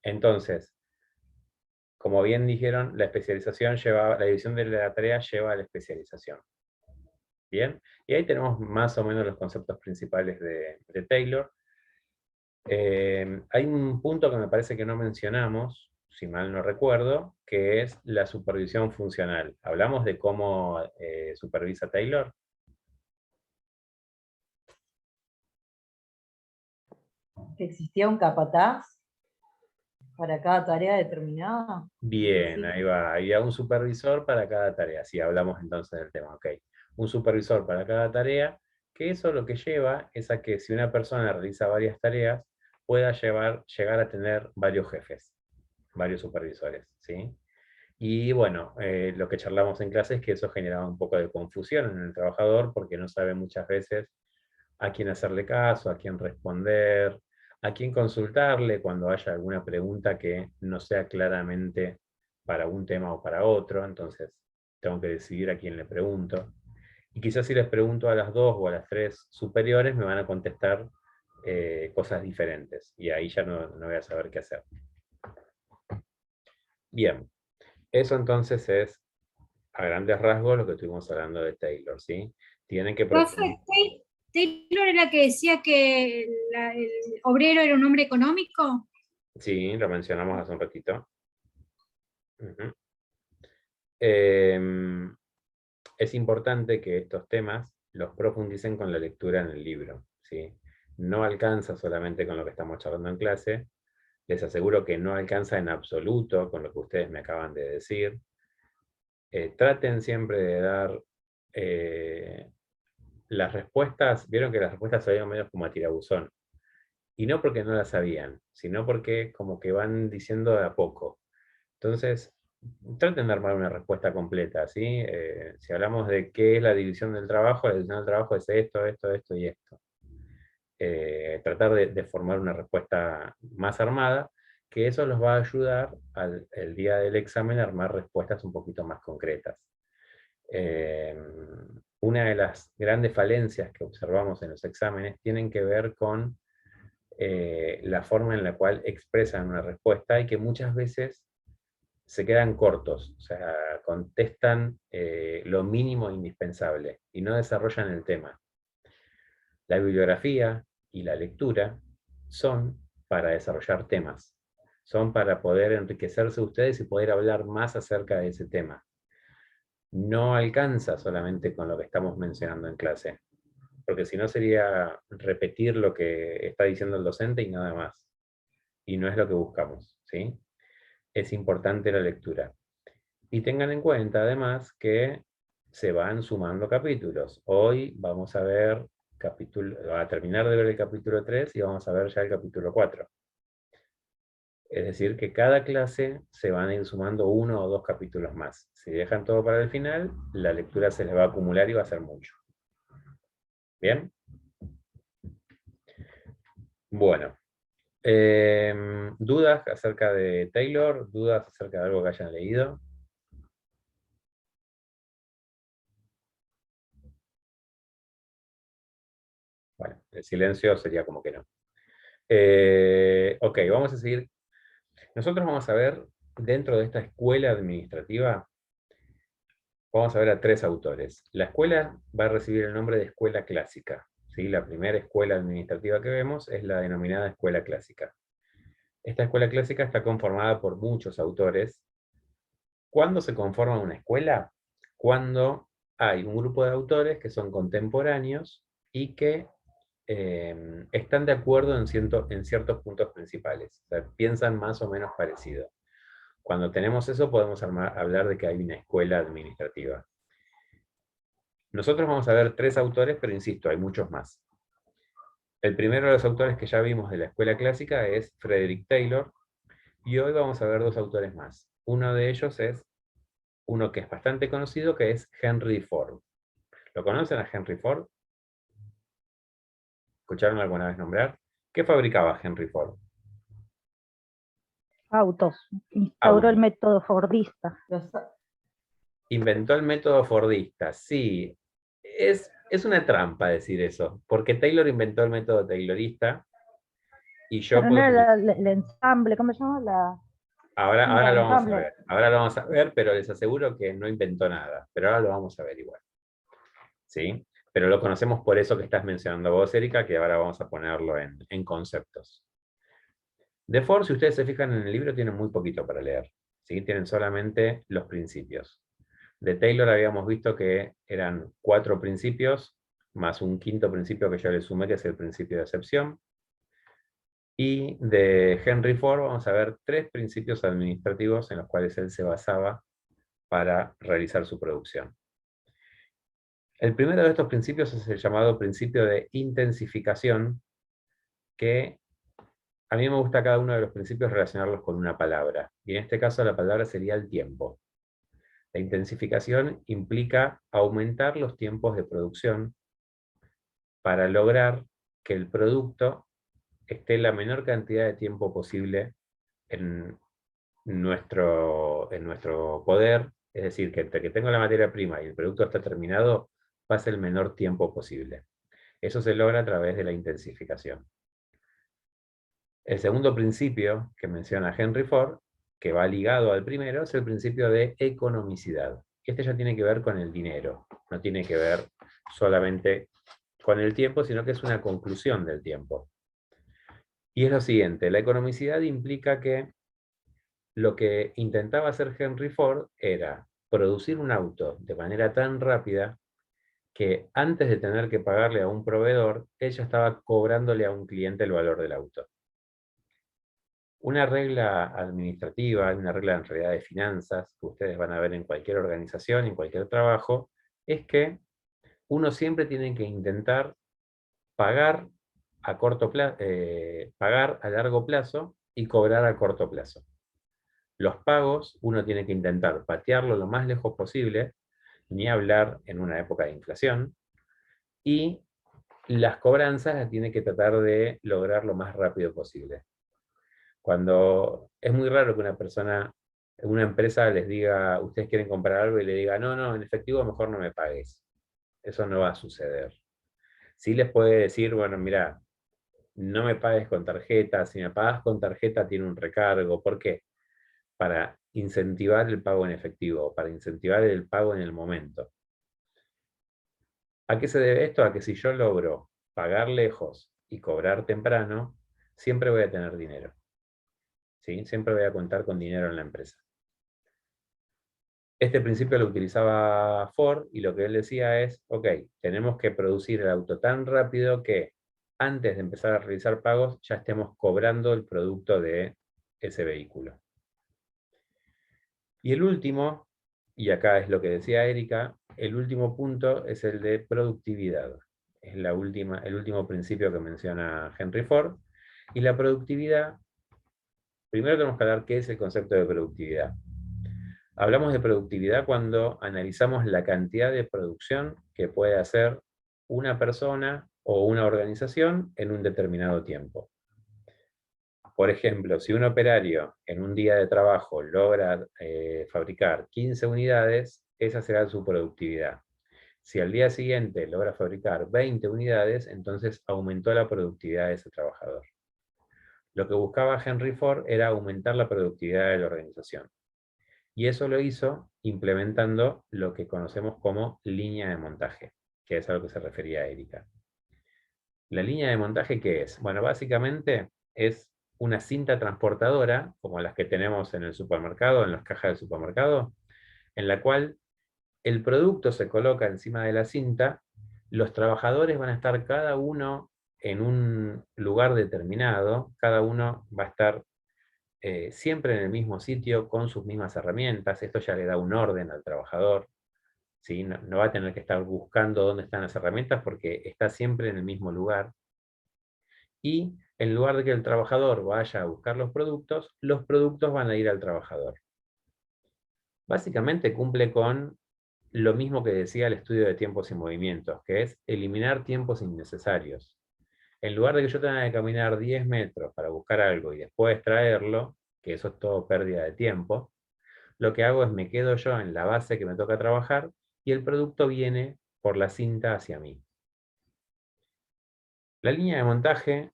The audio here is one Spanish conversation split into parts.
Entonces, como bien dijeron, la especialización lleva, la división de la tarea lleva a la especialización. Bien, y ahí tenemos más o menos los conceptos principales de Taylor. Hay un punto que me parece que no mencionamos, si mal no recuerdo, que es la supervisión funcional. ¿Hablamos de cómo supervisa Taylor? Que existía un capataz para cada tarea determinada. Bien, Sí. ahí va. Había un supervisor para cada tarea. Sí, hablamos entonces del tema, ok. Un supervisor para cada tarea, que eso lo que lleva es a que si una persona realiza varias tareas, pueda llegar a tener varios jefes, varios supervisores, ¿sí? Y bueno, lo que charlamos en clase es que eso generaba un poco de confusión en el trabajador porque no sabe muchas veces a quién hacerle caso, a quién responder, a quién consultarle cuando haya alguna pregunta que no sea claramente para un tema o para otro, entonces tengo que decidir a quién le pregunto. Y quizás si les pregunto a las dos o a las tres superiores me van a contestar cosas diferentes y ahí ya no voy a saber qué hacer. Bien, eso entonces es a grandes rasgos lo que estuvimos hablando de Taylor, ¿sí? Tienen que Profe, profundizar. Taylor era que decía que el obrero era un hombre económico. Sí, lo mencionamos hace un ratito. Ujú. Em, es importante que estos temas los profundicen con la lectura en el libro, ¿sí? No alcanza solamente con lo que estamos charlando en clase, les aseguro que no alcanza en absoluto con lo que ustedes me acaban de decir. Traten siempre de dar las respuestas, vieron que las respuestas salieron medio como a tirabuzón, y no porque no las sabían, sino porque como que van diciendo de a poco. Entonces, traten de armar una respuesta completa, ¿sí? Si hablamos de qué es la división del trabajo es esto, esto, esto y esto. Tratar de formar una respuesta más armada, que eso los va a ayudar el día del examen a armar respuestas un poquito más concretas. Una de las grandes falencias que observamos en los exámenes tienen que ver con la forma en la cual expresan una respuesta y que muchas veces se quedan cortos, o sea, contestan lo mínimo indispensable y no desarrollan el tema. La bibliografía y la lectura son para desarrollar temas, son para poder enriquecerse ustedes y poder hablar más acerca de ese tema. No alcanza solamente con lo que estamos mencionando en clase, porque si no sería repetir lo que está diciendo el docente y nada más. Y no es lo que buscamos, ¿sí? Es importante la lectura. Y tengan en cuenta además que se van sumando capítulos. Hoy vamos a ver a terminar de ver el capítulo 3 y vamos a ver ya el capítulo 4. Es decir, que cada clase se van a ir sumando uno o dos capítulos más. Si dejan todo para el final, la lectura se les va a acumular y va a ser mucho. ¿Bien? Bueno. ¿Dudas acerca de Taylor? ¿Dudas acerca de algo que hayan leído? Bueno, el silencio sería como que no. Ok, vamos a seguir. Nosotros vamos a ver, dentro de esta escuela administrativa, vamos a ver a tres autores. La escuela va a recibir el nombre de escuela clásica, ¿sí? La primera escuela administrativa que vemos es la denominada escuela clásica. Esta escuela clásica está conformada por muchos autores. ¿Cuándo se conforma una escuela? Cuando hay un grupo de autores que son contemporáneos y que están de acuerdo en ciertos puntos principales. O sea, piensan más o menos parecido. Cuando tenemos eso podemos hablar de que hay una escuela administrativa. Nosotros vamos a ver tres autores, pero insisto, hay muchos más. El primero de los autores que ya vimos de la escuela clásica es Frederick Taylor, y hoy vamos a ver dos autores más. Uno de ellos es uno que es bastante conocido, que es Henry Ford. ¿Lo conocen a Henry Ford? ¿Escucharon alguna vez nombrar? ¿Qué fabricaba Henry Ford? Autos. Instauró el Autos. método fordista. Inventó el método fordista, sí. Es una trampa decir eso, porque Taylor inventó el método taylorista Y yo Pero no puedo... era el ensamble, ¿cómo se llama? Ahora lo vamos a ensamble. ver. Ahora lo vamos a ver, pero les aseguro que no inventó nada. Pero ahora lo vamos a ver igual. ¿Sí? Pero lo conocemos por eso que estás mencionando vos, Erika, que ahora vamos a ponerlo en conceptos. De Ford, si ustedes se fijan en el libro, tienen muy poquito para leer. ¿Sí? Tienen solamente los principios. De Taylor habíamos visto que eran 4 principios, más un quinto principio que yo le sumé, que es el principio de excepción. Y de Henry Ford vamos a ver 3 principios administrativos en los cuales él se basaba para realizar su producción. El primero de estos principios es el llamado principio de intensificación, que a mí me gusta cada uno de los principios relacionarlos con una palabra. Y en este caso la palabra sería el tiempo. La intensificación implica aumentar los tiempos de producción para lograr que el producto esté la menor cantidad de tiempo posible en nuestro poder, es decir, que entre que tengo la materia prima y el producto está terminado, pase el menor tiempo posible. Eso se logra a través de la intensificación. El segundo principio que menciona Henry Ford, que va ligado al primero, es el principio de economicidad. Este ya tiene que ver con el dinero, no tiene que ver solamente con el tiempo, sino que es una conclusión del tiempo. Y es lo siguiente, la economicidad implica que lo que intentaba hacer Henry Ford era producir un auto de manera tan rápida que antes de tener que pagarle a un proveedor, ella estaba cobrándole a un cliente el valor del auto. Una regla administrativa, una regla en realidad de finanzas, que ustedes van a ver en cualquier organización, en cualquier trabajo, es que uno siempre tiene que intentar pagar pagar a largo plazo y cobrar a corto plazo. Los pagos uno tiene que intentar patearlo lo más lejos posible, ni hablar en una época de inflación, y las cobranzas las tiene que tratar de lograr lo más rápido posible. Cuando es muy raro que una empresa les diga, ustedes quieren comprar algo y le diga, no, no, en efectivo mejor no me pagues. Eso no va a suceder. Sí les puede decir, bueno, mira, no me pagues con tarjeta, si me pagas con tarjeta tiene un recargo. ¿Por qué? Para incentivar el pago en efectivo, para incentivar el pago en el momento. ¿A qué se debe esto? A que si yo logro pagar lejos y cobrar temprano, siempre voy a tener dinero. ¿Sí? Siempre voy a contar con dinero en la empresa. Este principio lo utilizaba Ford y lo que él decía es, ok, tenemos que producir el auto tan rápido que antes de empezar a realizar pagos ya estemos cobrando el producto de ese vehículo. Y el último, y acá es lo que decía Erika, el último punto es el de productividad. Es el último principio que menciona Henry Ford. Y la productividad, primero tenemos que hablar qué es el concepto de productividad. Hablamos de productividad cuando analizamos la cantidad de producción que puede hacer una persona o una organización en un determinado tiempo. Por ejemplo, si un operario en un día de trabajo logra fabricar 15 unidades, esa será su productividad. Si al día siguiente logra fabricar 20 unidades, entonces aumentó la productividad de ese trabajador. Lo que buscaba Henry Ford era aumentar la productividad de la organización. Y eso lo hizo implementando lo que conocemos como línea de montaje, que es a lo que se refería Erika. ¿La línea de montaje qué es? Bueno, básicamente es una cinta transportadora, como las que tenemos en el supermercado, en las cajas del supermercado, en la cual el producto se coloca encima de la cinta, los trabajadores van a estar cada uno en un lugar determinado, cada uno va a estar siempre en el mismo sitio con sus mismas herramientas. Esto ya le da un orden al trabajador, ¿sí? No va a tener que estar buscando dónde están las herramientas porque está siempre en el mismo lugar. Y en lugar de que el trabajador vaya a buscar los productos van a ir al trabajador. Básicamente cumple con lo mismo que decía el estudio de tiempos y movimientos, que es eliminar tiempos innecesarios. En lugar de que yo tenga que caminar 10 metros para buscar algo y después traerlo, que eso es todo pérdida de tiempo, lo que hago es me quedo yo en la base que me toca trabajar y el producto viene por la cinta hacia mí. La línea de montaje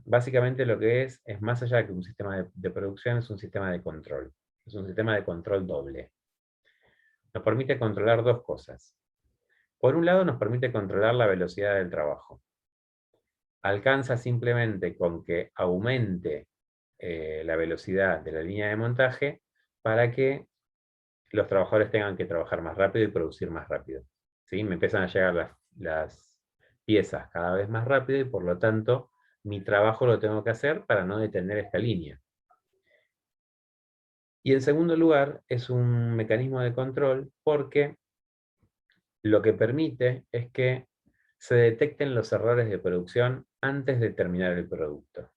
básicamente lo que es más allá de que un sistema de producción, es un sistema de control. Es un sistema de control doble. Nos permite controlar dos cosas. Por un lado, nos permite controlar la velocidad del trabajo. Alcanza simplemente con que aumente la velocidad de la línea de montaje para que los trabajadores tengan que trabajar más rápido y producir más rápido. ¿Sí? Me empiezan a llegar las piezas cada vez más rápido y por lo tanto mi trabajo lo tengo que hacer para no detener esta línea. Y en segundo lugar, es un mecanismo de control porque lo que permite es que se detecten los errores de producción antes de terminar el producto.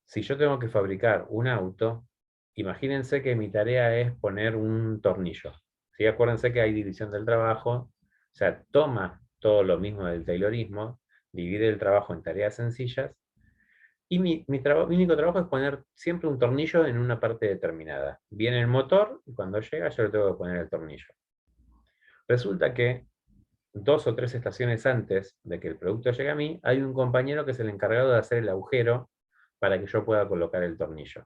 Si yo tengo que fabricar un auto, imagínense que mi tarea es poner un tornillo. ¿Sí? Acuérdense que hay división del trabajo, o sea, toma todo lo mismo del taylorismo, divide el trabajo en tareas sencillas, y mi único trabajo es poner siempre un tornillo en una parte determinada. Viene el motor, y cuando llega yo le tengo que poner el tornillo. Resulta que 2 o 3 estaciones antes de que el producto llegue a mí, hay un compañero que es el encargado de hacer el agujero para que yo pueda colocar el tornillo.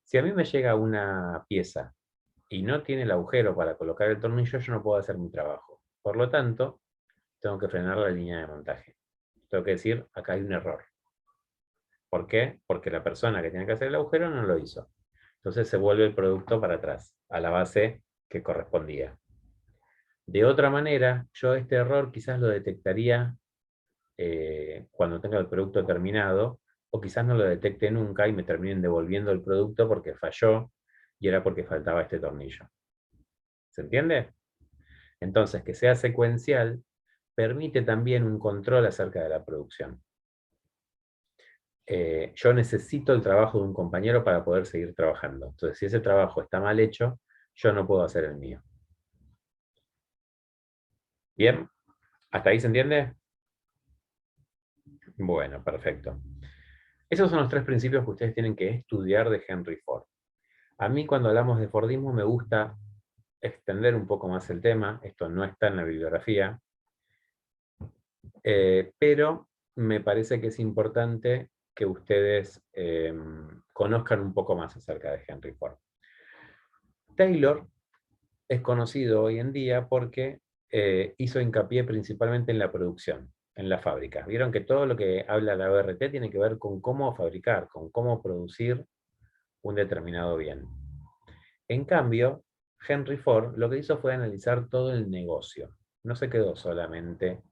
Si a mí me llega una pieza y no tiene el agujero para colocar el tornillo, yo no puedo hacer mi trabajo. Por lo tanto, tengo que frenar la línea de montaje. Tengo que decir, acá hay un error. ¿Por qué? Porque la persona que tiene que hacer el agujero no lo hizo. Entonces se vuelve el producto para atrás, a la base que correspondía. De otra manera, yo este error quizás lo detectaría cuando tenga el producto terminado, o quizás no lo detecte nunca y me terminen devolviendo el producto porque falló y era porque faltaba este tornillo. ¿Se entiende? Entonces, que sea secuencial permite también un control acerca de la producción. Yo necesito el trabajo de un compañero para poder seguir trabajando. Entonces, si ese trabajo está mal hecho, yo no puedo hacer el mío. ¿Bien? ¿Hasta ahí se entiende? Bueno, perfecto. Esos son los 3 principios que ustedes tienen que estudiar de Henry Ford. A mí cuando hablamos de Fordismo me gusta extender un poco más el tema, esto no está en la bibliografía, pero me parece que es importante que ustedes conozcan un poco más acerca de Henry Ford. Taylor es conocido hoy en día porque hizo hincapié principalmente en la producción, en la fábrica. Vieron que todo lo que habla la ORT tiene que ver con cómo fabricar, con cómo producir un determinado bien. En cambio, Henry Ford lo que hizo fue analizar todo el negocio. No se quedó solamente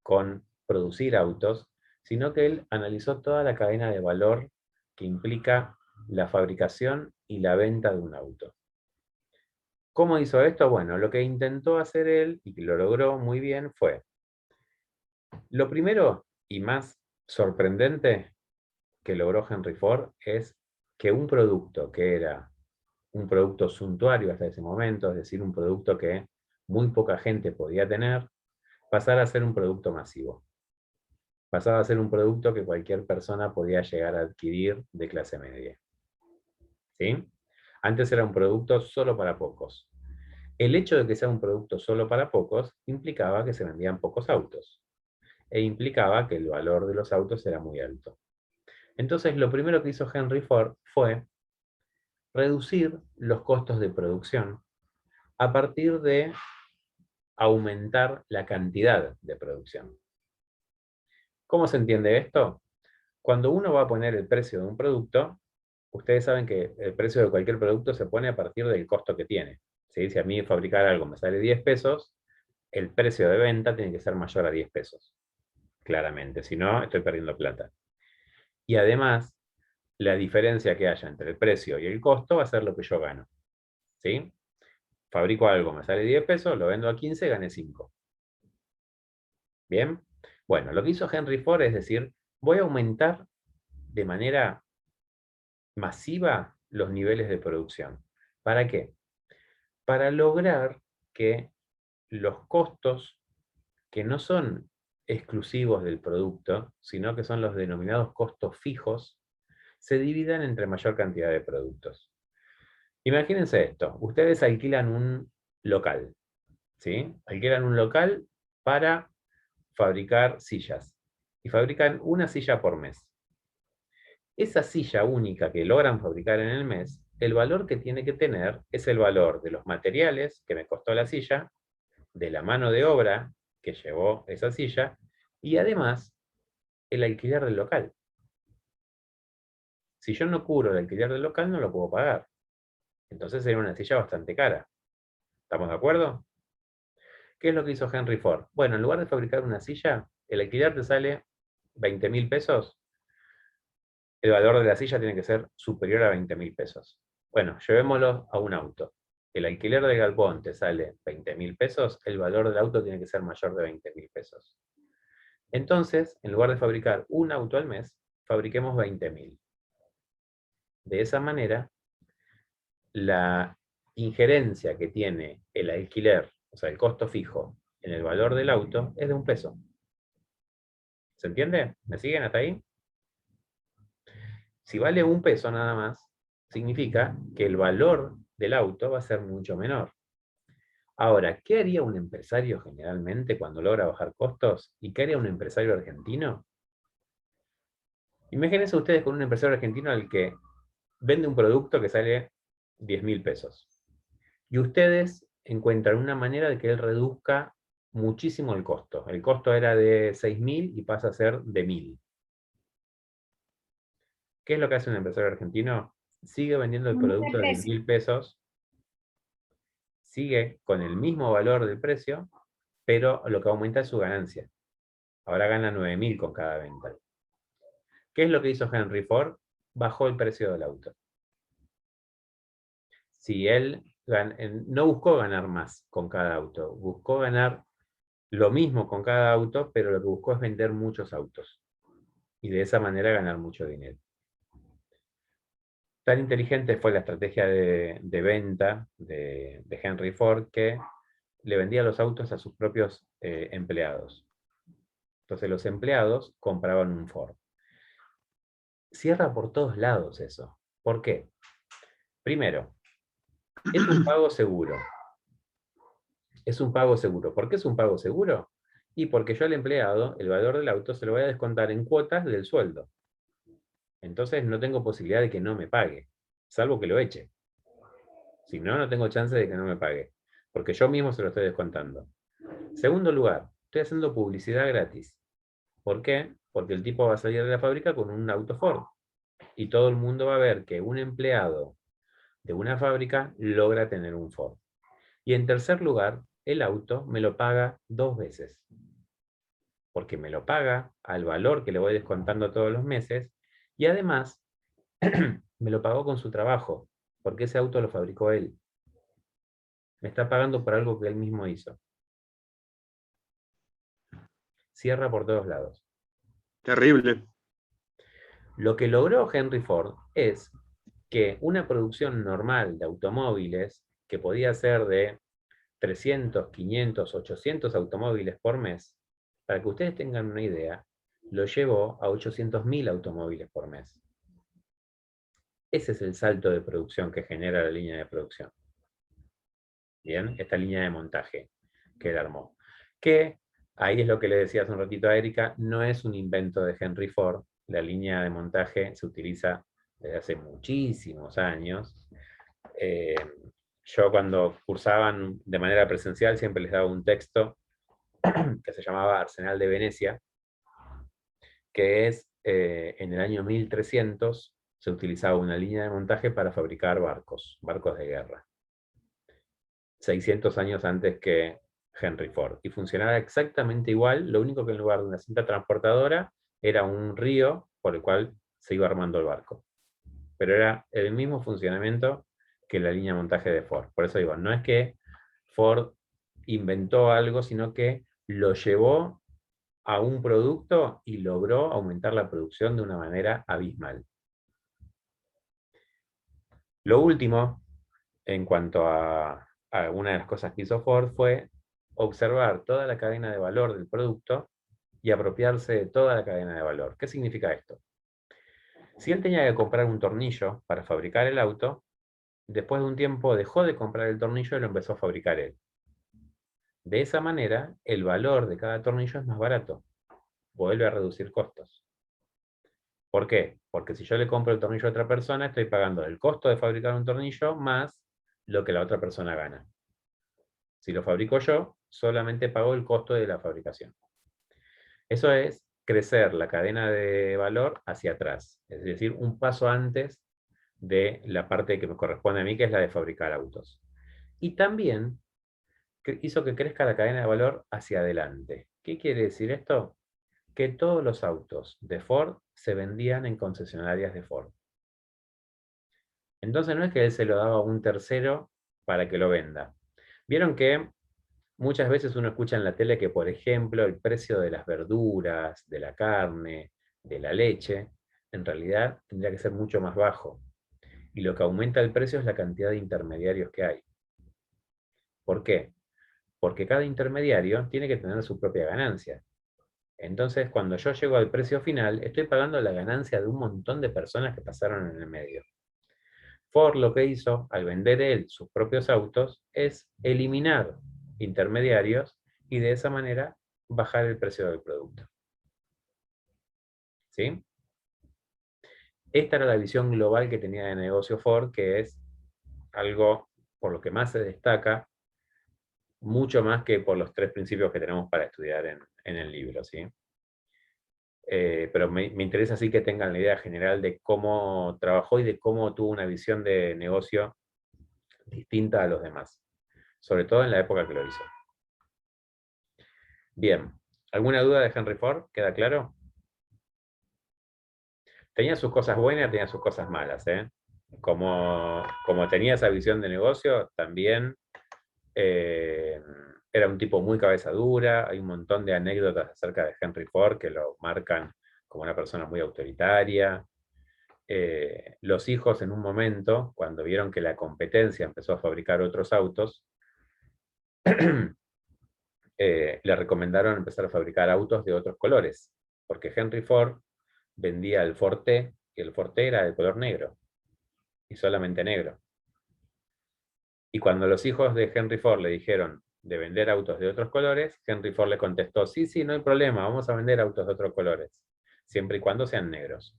con producir autos, sino que él analizó toda la cadena de valor que implica la fabricación y la venta de un auto. ¿Cómo hizo esto? Bueno, lo que intentó hacer él, y que lo logró muy bien, fue lo primero y más sorprendente que logró Henry Ford es que un producto que era un producto suntuario hasta ese momento, es decir, un producto que muy poca gente podía tener, pasara a ser un producto masivo. Pasaba a ser un producto que cualquier persona podía llegar a adquirir de clase media. ¿Sí? Antes era un producto solo para pocos. El hecho de que sea un producto solo para pocos implicaba que se vendían pocos autos. E implicaba que el valor de los autos era muy alto. Entonces, lo primero que hizo Henry Ford fue reducir los costos de producción a partir de aumentar la cantidad de producción. ¿Cómo se entiende esto? Cuando uno va a poner el precio de un producto, ustedes saben que el precio de cualquier producto se pone a partir del costo que tiene. ¿Sí? Si a mí fabricar algo me sale 10 pesos, el precio de venta tiene que ser mayor a 10 pesos. Claramente, si no, estoy perdiendo plata. Y además, la diferencia que haya entre el precio y el costo va a ser lo que yo gano. ¿Sí? Fabrico algo, me sale 10 pesos, lo vendo a 15, gané 5. ¿Bien? Bueno, lo que hizo Henry Ford es decir, voy a aumentar de manera masiva los niveles de producción. ¿Para qué? Para lograr que los costos, que no son exclusivos del producto, sino que son los denominados costos fijos, se dividan entre mayor cantidad de productos. Imagínense esto, ustedes alquilan un local, ¿sí? Alquilan un local para fabricar sillas. y fabrican una silla por mes. Esa silla única que logran fabricar en el mes, el valor que tiene que tener es el valor de los materiales que me costó la silla, de la mano de obra que llevó esa silla, y además el alquiler del local. Si yo no cubro el alquiler del local, no lo puedo pagar. Entonces sería una silla bastante cara. ¿Estamos de acuerdo? ¿Qué es lo que hizo Henry Ford? Bueno, en lugar de fabricar una silla, el alquiler te sale 20.000 pesos. El valor de la silla tiene que ser superior a 20.000 pesos. Bueno, llevémoslo a un auto. El alquiler del galpón te sale 20.000 pesos, el valor del auto tiene que ser mayor de 20.000 pesos. Entonces, en lugar de fabricar un auto al mes, fabriquemos 20.000. De esa manera, la injerencia que tiene el alquiler, o sea, el costo fijo, en el valor del auto, es de $1. ¿Se entiende? ¿Me siguen hasta ahí? Si vale $1 nada más, significa que el valor del auto va a ser mucho menor. Ahora, ¿qué haría un empresario generalmente cuando logra bajar costos? ¿Y qué haría un empresario argentino? Imagínense ustedes con un empresario argentino al que vende un producto que sale 10.000 pesos. Y ustedes encuentran una manera de que él reduzca muchísimo el costo. El costo era de 6.000 y pasa a ser de 1.000. ¿Qué es lo que hace un empresario argentino? Sigue vendiendo el producto de 10.000 pesos, sigue con el mismo valor del precio, pero lo que aumenta es su ganancia. Ahora gana 9.000 con cada venta. ¿Qué es lo que hizo Henry Ford? Bajó el precio del auto. Si él no buscó ganar más con cada auto, buscó ganar lo mismo con cada auto, pero lo que buscó es vender muchos autos. Y de esa manera ganar mucho dinero. Tan inteligente fue la estrategia de venta de Henry Ford que le vendía los autos a sus propios empleados. Entonces los empleados compraban un Ford. Cierra por todos lados eso. ¿Por qué? Primero, es un pago seguro. Es un pago seguro. ¿Por qué es un pago seguro? Y porque yo al empleado, el valor del auto se lo voy a descontar en cuotas del sueldo. Entonces no tengo posibilidad de que no me pague, salvo que lo eche. Si no, no tengo chance de que no me pague, porque yo mismo se lo estoy descontando. Segundo lugar, estoy haciendo publicidad gratis. ¿Por qué? Porque el tipo va a salir de la fábrica con un auto Ford. Y todo el mundo va a ver que un empleado de una fábrica logra tener un Ford. Y en tercer lugar, el auto me lo paga 2 veces. Porque me lo paga al valor que le voy descontando todos los meses, y además me lo pagó con su trabajo, porque ese auto lo fabricó él. Me está pagando por algo que él mismo hizo. Cierra por todos lados. Terrible. Lo que logró Henry Ford es que una producción normal de automóviles, que podía ser de 300, 500, 800 automóviles por mes, para que ustedes tengan una idea, lo llevó a 800.000 automóviles por mes. Ese es el salto de producción que genera la línea de producción. Bien, esta línea de montaje que él armó. Que, ahí es lo que le decía hace un ratito a Erika, no es un invento de Henry Ford. La línea de montaje se utiliza desde hace muchísimos años. Yo cuando cursaban de manera presencial siempre les daba un texto que se llamaba Arsenal de Venecia, que es, en el año 1300 se utilizaba una línea de montaje para fabricar barcos de guerra. 600 años antes que Henry Ford. Y funcionaba exactamente igual, lo único que en lugar de una cinta transportadora era un río por el cual se iba armando el barco. Pero era el mismo funcionamiento que la línea de montaje de Ford. Por eso digo, no es que Ford inventó algo, sino que lo llevó a un producto y logró aumentar la producción de una manera abismal. Lo último, en cuanto a una de las cosas que hizo Ford, fue observar toda la cadena de valor del producto y apropiarse de toda la cadena de valor. ¿Qué significa esto? Si él tenía que comprar un tornillo para fabricar el auto, después de un tiempo dejó de comprar el tornillo y lo empezó a fabricar él. De esa manera, el valor de cada tornillo es más barato. vuelve a reducir costos. ¿Por qué? Porque si yo le compro el tornillo a otra persona, estoy pagando el costo de fabricar un tornillo más lo que la otra persona gana. Si lo fabrico yo, solamente pago el costo de la fabricación. Eso es crecer la cadena de valor hacia atrás, es decir, un paso antes de la parte que me corresponde a mí, que es la de fabricar autos. Y también hizo que crezca la cadena de valor hacia adelante. ¿Qué quiere decir esto? Que todos los autos de Ford se vendían en concesionarias de Ford. Entonces no es que él se lo daba a un tercero para que lo venda. Vieron que muchas veces uno escucha en la tele que, por ejemplo, el precio de las verduras, de la carne, de la leche, en realidad tendría que ser mucho más bajo. Y lo que aumenta el precio es la cantidad de intermediarios que hay. ¿Por qué? Porque cada intermediario tiene que tener su propia ganancia. Entonces, cuando yo llego al precio final, estoy pagando la ganancia de un montón de personas que pasaron en el medio. Ford lo que hizo, al vender él sus propios autos, es eliminar intermediarios y de esa manera bajar el precio del producto. ¿Sí? Esta era la visión global que tenía de negocio Ford, que es algo por lo que más se destaca, mucho más que por los 3 principios que tenemos para estudiar en el libro, ¿sí? Pero me interesa sí que tengan la idea general de cómo trabajó y de cómo tuvo una visión de negocio distinta a los demás, sobre todo en la época que lo hizo. Bien, ¿alguna duda de Henry Ford? ¿Queda claro? Tenía sus cosas buenas, tenía sus cosas malas, ¿eh? Como tenía esa visión de negocio, también era un tipo muy cabeza dura. Hay un montón de anécdotas acerca de Henry Ford que lo marcan como una persona muy autoritaria. Los hijos en un momento, cuando vieron que la competencia empezó a fabricar otros autos, le recomendaron empezar a fabricar autos de otros colores, porque Henry Ford vendía el Ford T, y el Ford T era de color negro, y solamente negro. Y cuando los hijos de Henry Ford le dijeron de vender autos de otros colores, Henry Ford le contestó, sí, sí, no hay problema, vamos a vender autos de otros colores, siempre y cuando sean negros.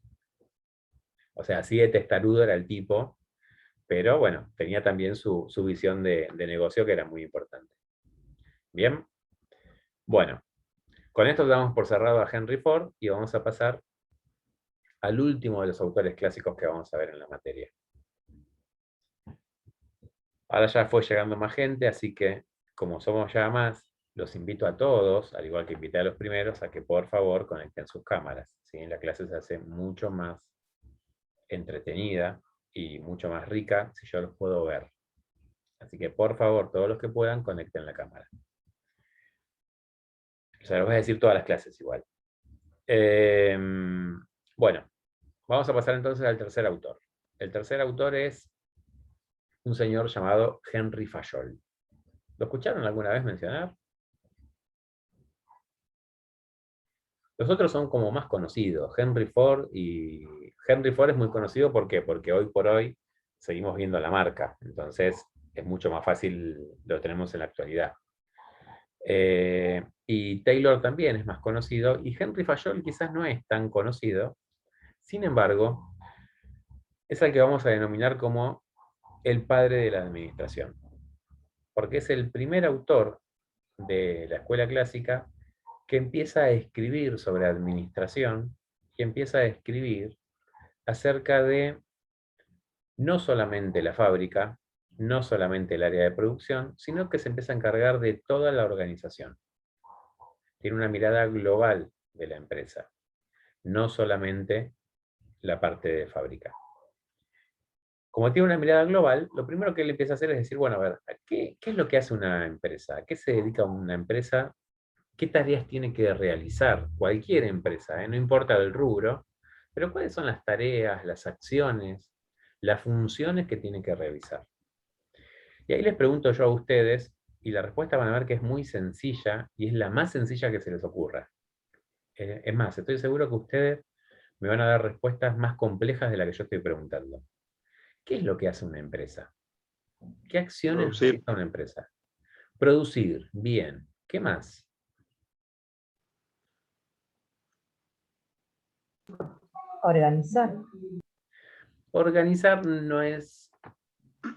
O sea, así de testarudo era el tipo, pero bueno, tenía también su visión de negocio que era muy importante. Bien, bueno, con esto damos por cerrado a Henry Ford y vamos a pasar al último de los autores clásicos que vamos a ver en la materia. Ahora ya fue llegando más gente, así que como somos ya más, los invito a todos, al igual que invité a los primeros, a que por favor conecten sus cámaras. ¿Sí? La clase se hace mucho más entretenida y mucho más rica si yo los puedo ver. Así que por favor, todos los que puedan, conecten la cámara. O sea, los voy a decir todas las clases igual. Bueno, vamos a pasar entonces al tercer autor. El tercer autor es un señor llamado Henry Fayol. ¿Lo escucharon alguna vez mencionar? Los otros son como más conocidos, Henry Ford, y Henry Ford es muy conocido ¿por qué? Porque hoy por hoy seguimos viendo la marca, entonces es mucho más fácil, lo tenemos en la actualidad. Y Taylor también es más conocido, y Henry Fayol quizás no es tan conocido, sin embargo, es al que vamos a denominar como el padre de la administración, porque es el primer autor de la escuela clásica que empieza a escribir sobre administración y empieza a escribir acerca de no solamente la fábrica, no solamente el área de producción, sino que se empieza a encargar de toda la organización. Tiene una mirada global de la empresa, no solamente la parte de fábrica. Como tiene una mirada global, lo primero que él empieza a hacer es decir, bueno, a ver, ¿qué es lo que hace una empresa? ¿A qué se dedica una empresa? ¿Qué tareas tiene que realizar cualquier empresa? No importa el rubro, pero cuáles son las tareas, las acciones, las funciones que tiene que realizar. Y ahí les pregunto yo a ustedes, y la respuesta van a ver que es muy sencilla, y es la más sencilla que se les ocurra. Es más, estoy seguro que ustedes me van a dar respuestas más complejas de las que yo estoy preguntando. ¿Qué es lo que hace una empresa? ¿Qué acciones Producir. realiza una empresa? Producir, bien. ¿Qué más? Organizar. Organizar no es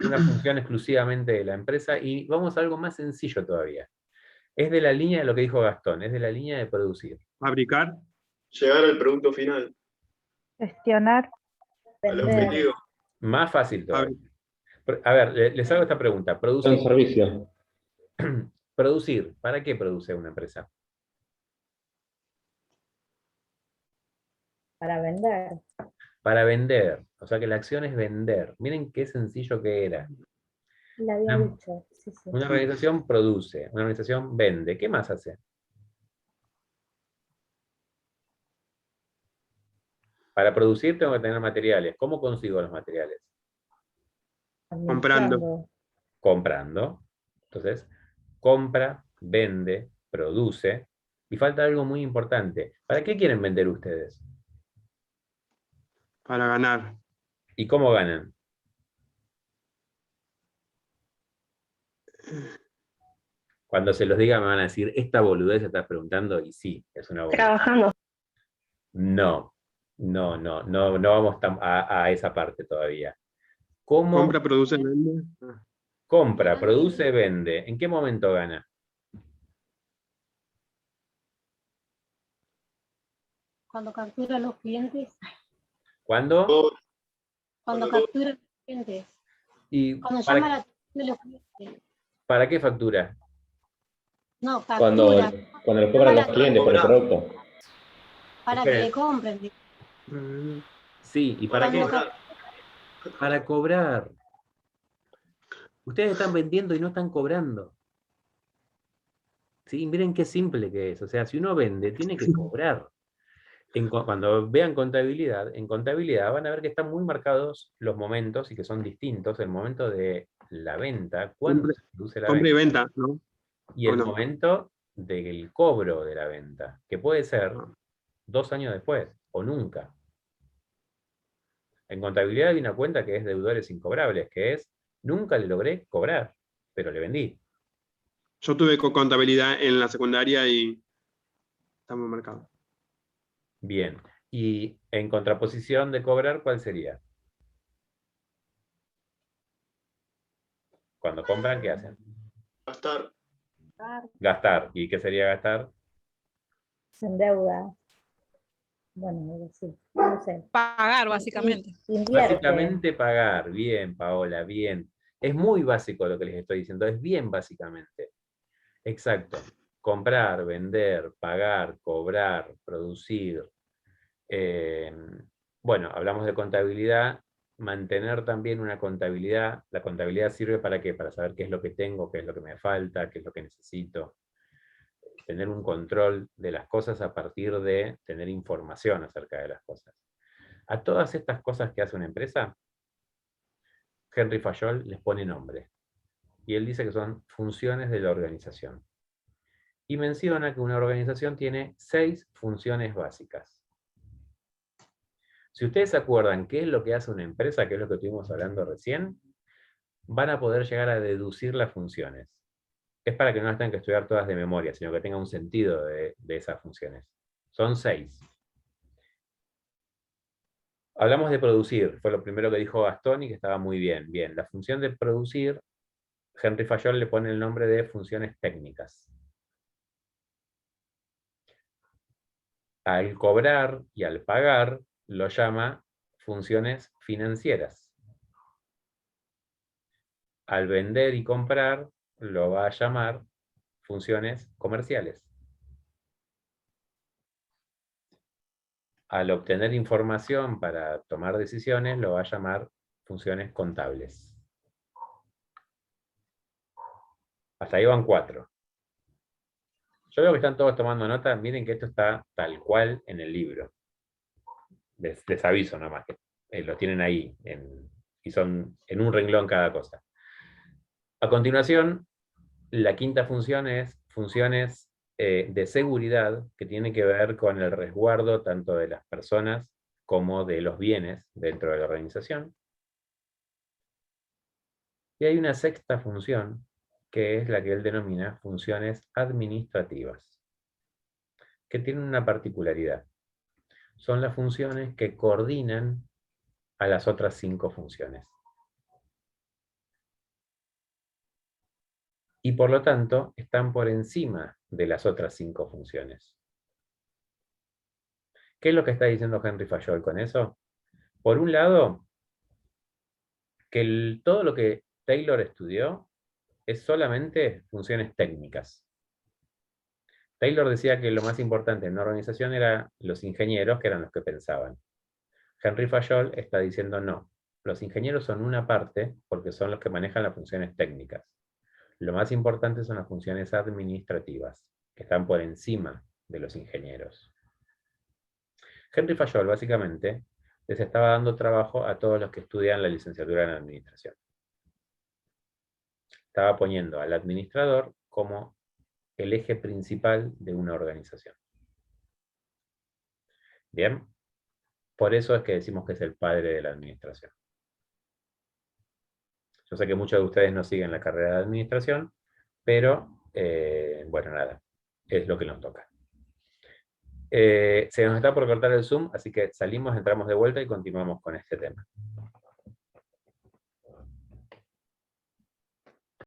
una función exclusivamente de la empresa, y vamos a algo más sencillo todavía. Es de la línea de lo que dijo Gastón, es de la línea de producir. Fabricar. Llegar al producto final, Gestionar, al vender, objetivo. Más fácil todavía. A ver, les hago esta pregunta. Un Producir, servicio. producir, ¿para qué produce una empresa? para vender. Para vender. O sea que la acción es vender. Miren qué sencillo que era. Le había Una- dicho. Sí, sí. Una organización produce, una organización vende. ¿Qué más hace? Para producir tengo que tener materiales. ¿Cómo consigo los materiales? Comprando. Administrando. Comprando. Entonces, compra, vende, produce. Y falta algo muy importante. ¿Para qué quieren vender ustedes? Para ganar. ¿Y cómo ganan? Cuando se los diga me van a decir, esta boludez se estás preguntando, y sí, es una boludez. Trabajando. No, no vamos a esa parte todavía. ¿Cómo Compra, produce, vende. compra, produce, vende? ¿En qué momento gana? Cuando captura a los clientes. ¿Cuándo? Cuando captura a los clientes. ¿Y Cuando llama la para, atención de los clientes. para qué factura? No, Cuando captura. le cobran los clientes por el producto. Para que le compren. Sí, ¿y para qué? Cuando Para cobrar. Ustedes están vendiendo y no están cobrando. ¿Sí? Miren qué simple que es. O sea, si uno vende, tiene que cobrar. Cuando vean contabilidad, en contabilidad van a ver que están muy marcados los momentos y que son distintos. El momento de la venta, cuándo se produce la Compra y venta, venta, ¿no? y el ¿O no? momento del cobro de la venta, que puede ser Ah. 2 años después o nunca. En contabilidad hay una cuenta que es deudores incobrables, que es, nunca le logré cobrar, pero le vendí. Yo tuve contabilidad en la secundaria y estamos marcados. Bien. Y en contraposición de cobrar, ¿cuál sería? Cuando compran, ¿qué hacen? Gastar. Gastar. ¿Y qué sería gastar? Se endeuda. Bueno, algo así. No sé. Pagar, básicamente. Invierte. Básicamente pagar. Bien, Paola, bien. Es muy básico lo que les estoy diciendo, es bien básicamente. Exacto. Comprar, vender, pagar, cobrar, producir. Bueno, hablamos de contabilidad. Mantener también una contabilidad. La contabilidad sirve para qué? Para saber qué es lo que tengo, qué es lo que me falta, qué es lo que necesito. Tener un control de las cosas a partir de tener información acerca de las cosas. A todas estas cosas que hace una empresa, Henry Fayol les pone nombre. Y él dice que son funciones de la organización. Y menciona que una organización tiene 6 funciones básicas. Si ustedes se acuerdan qué es lo que hace una empresa, que es lo que estuvimos hablando recién, van a poder llegar a deducir las funciones. Es para que no las tengan que estudiar todas de memoria, sino que tengan un sentido de esas funciones. Son 6. Hablamos de producir, fue lo primero que dijo Gastón y que estaba muy bien. Bien, la función de producir, Henry Fayol le pone el nombre de funciones técnicas. Al cobrar y al pagar lo llama funciones financieras. Al vender y comprar lo va a llamar funciones comerciales. Al obtener información para tomar decisiones lo va a llamar funciones contables. Hasta ahí van 4. Yo veo que están todos tomando nota. Miren que esto está tal cual en el libro. Les aviso nomás que lo tienen ahí. Y son en un renglón cada cosa. A continuación, la quinta función es funciones de seguridad, que tienen que ver con el resguardo tanto de las personas como de los bienes dentro de la organización. Y hay una sexta función, que es la que él denomina funciones administrativas, que tienen una particularidad. son las funciones que coordinan a las otras 5 funciones. Y por lo tanto, están por encima de las otras 5 funciones. ¿Qué es lo que está diciendo Henry Fayol con eso? Por un lado, que todo lo que Taylor estudió es solamente funciones técnicas. Taylor decía que lo más importante en una organización eran los ingenieros, que eran los que pensaban. Henry Fayol está diciendo no. Los ingenieros son una parte porque son los que manejan las funciones técnicas. Lo más importante son las funciones administrativas, que están por encima de los ingenieros. Henry Fayol, básicamente, les estaba dando trabajo a todos los que estudian la licenciatura en administración. Estaba poniendo al administrador como el eje principal de una organización. Bien, por eso es que decimos que es el padre de la administración. Yo sé que muchos de ustedes no siguen la carrera de administración, pero, bueno, nada, es lo que nos toca. Se nos está por cortar el Zoom, así que salimos, entramos de vuelta y continuamos con este tema.